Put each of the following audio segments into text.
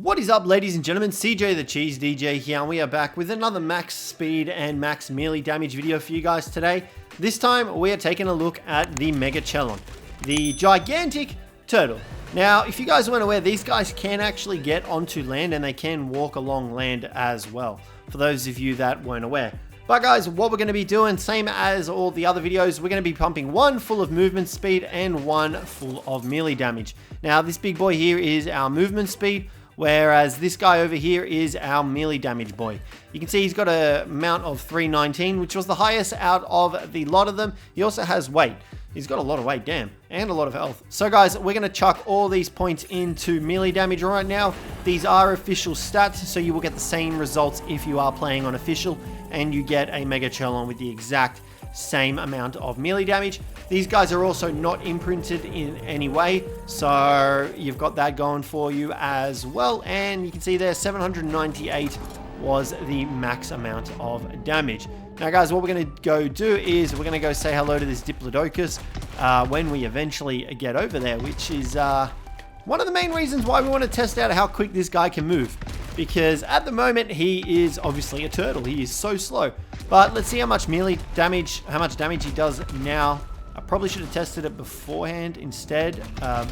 What is up, ladies and gentlemen? Cjthecheesedj here, and we are back with another max speed and max melee damage video for you guys today. This time we are taking a look at the Megachelon, the gigantic turtle. Now, if you guys weren't aware, these guys can actually get onto land and they can walk along land as well, for those of you that weren't aware. But guys, what we're going to be doing, same as all the other videos, we're going to be pumping one full of movement speed and one full of melee damage. Now, this big boy here is our movement speed, whereas this guy over here is our melee damage boy. You can see he's got a amount of 319, which was the highest out of the lot of them. He also has weight. He's got a lot of weight, damn, and a lot of health. So guys, we're going to chuck all these points into melee damage right now. These are official stats, so you will get the same results if you are playing on official, and you get a Megachelon with the exact same amount of melee damage. These guys are also not imprinted in any way, so you've got that going for you as well. And you can see there 798 was the max amount of damage. Now guys, what we're going to go do is we're going to go say hello to this Diplodocus when we eventually get over there, which is one of the main reasons why we want to test out how quick this guy can move, because at the moment he is obviously a turtle. He is so slow. But let's see how much melee damage, he does now. I probably should have tested it beforehand instead,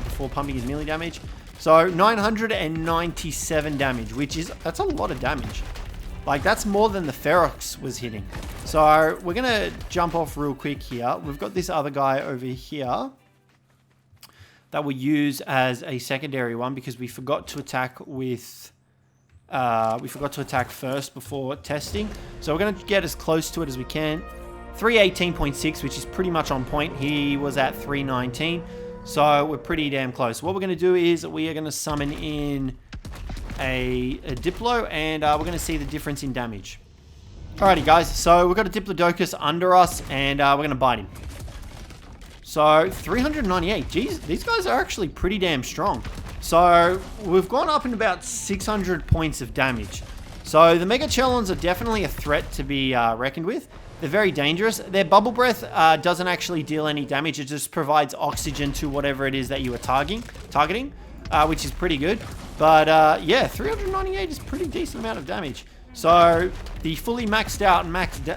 before pumping his melee damage. So 997 damage, that's a lot of damage. Like, that's more than the Ferox was hitting. So we're going to jump off real quick here. We've got this other guy over here that we'll use as a secondary one because we forgot to attack with... we forgot to attack first before testing. So we're going to get as close to it as we can. 318.6, which is pretty much on point. He was at 319. So we're pretty damn close. What we're going to do is we are going to summon in a Diplo, and we're going to see the difference in damage. Alrighty guys, so we've got a Diplodocus under us, and we're going to bite him. So 398. Geez, these guys are actually pretty damn strong. So we've gone up in about 600 points of damage. So the Megachelons are definitely a threat to be reckoned with. They're very dangerous. Their bubble breath doesn't actually deal any damage. It just provides oxygen to whatever it is that you are targeting, which is pretty good. But yeah, 398 is a pretty decent amount of damage. So the fully maxed out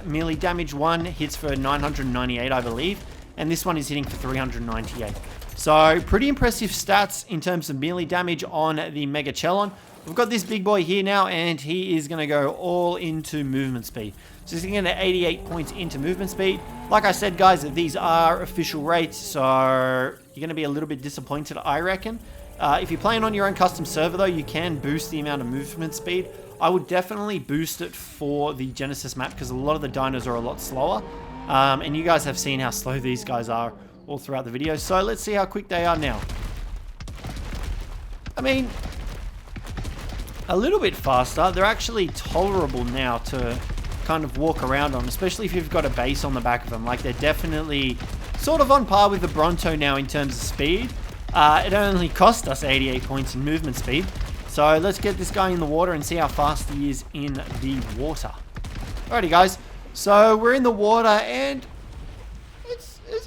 melee damage one hits for 998, I believe. And this one is hitting for 398. So pretty impressive stats in terms of melee damage on the Megachelon. We've got this big boy here now, and he is going to go all into movement speed. So he's going to get 88 points into movement speed. Like I said, guys, these are official rates, so you're going to be a little bit disappointed, I reckon. If you're playing on your own custom server, though, you can boost the amount of movement speed. I would definitely boost it for the Genesis map, because a lot of the dinos are a lot slower. And you guys have seen how slow these guys are all throughout the video. So let's see how quick they are now. I mean, a little bit faster. They're actually tolerable now to kind of walk around on, especially if you've got a base on the back of them. Like, they're definitely sort of on par with the Bronto now in terms of speed. It only cost us 88 points in movement speed. So let's get this guy in the water and see how fast he is in the water. Alrighty guys, so we're in the water and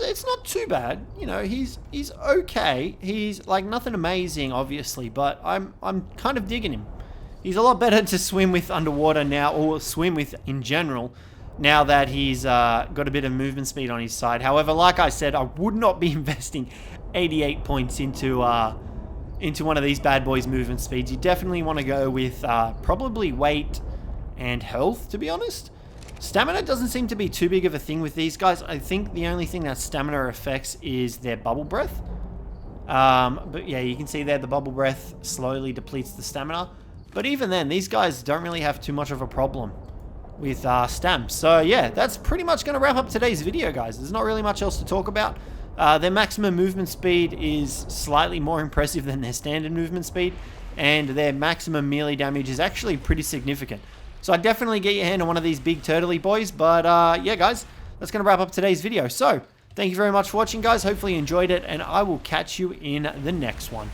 it's not too bad. You know, he's okay. He's like nothing amazing, obviously, but I'm kind of digging him. He's a lot better to swim with underwater now, or swim with in general, now that he's got a bit of movement speed on his side. However, like I said, I would not be investing 88 points into one of these bad boys' movement speeds. You definitely want to go with probably weight and health, to be honest. Stamina doesn't seem to be too big of a thing with these guys. I think the only thing that stamina affects is their bubble breath. But yeah, you can see there the bubble breath slowly depletes the stamina. But even then, these guys don't really have too much of a problem with stamps. So yeah, that's pretty much going to wrap up today's video, guys. There's not really much else to talk about. Their maximum movement speed is slightly more impressive than their standard movement speed, and their maximum melee damage is actually pretty significant. So I'd definitely get your hand on one of these big turtley boys. But yeah, guys, that's going to wrap up today's video. So thank you very much for watching, guys. Hopefully you enjoyed it, and I will catch you in the next one.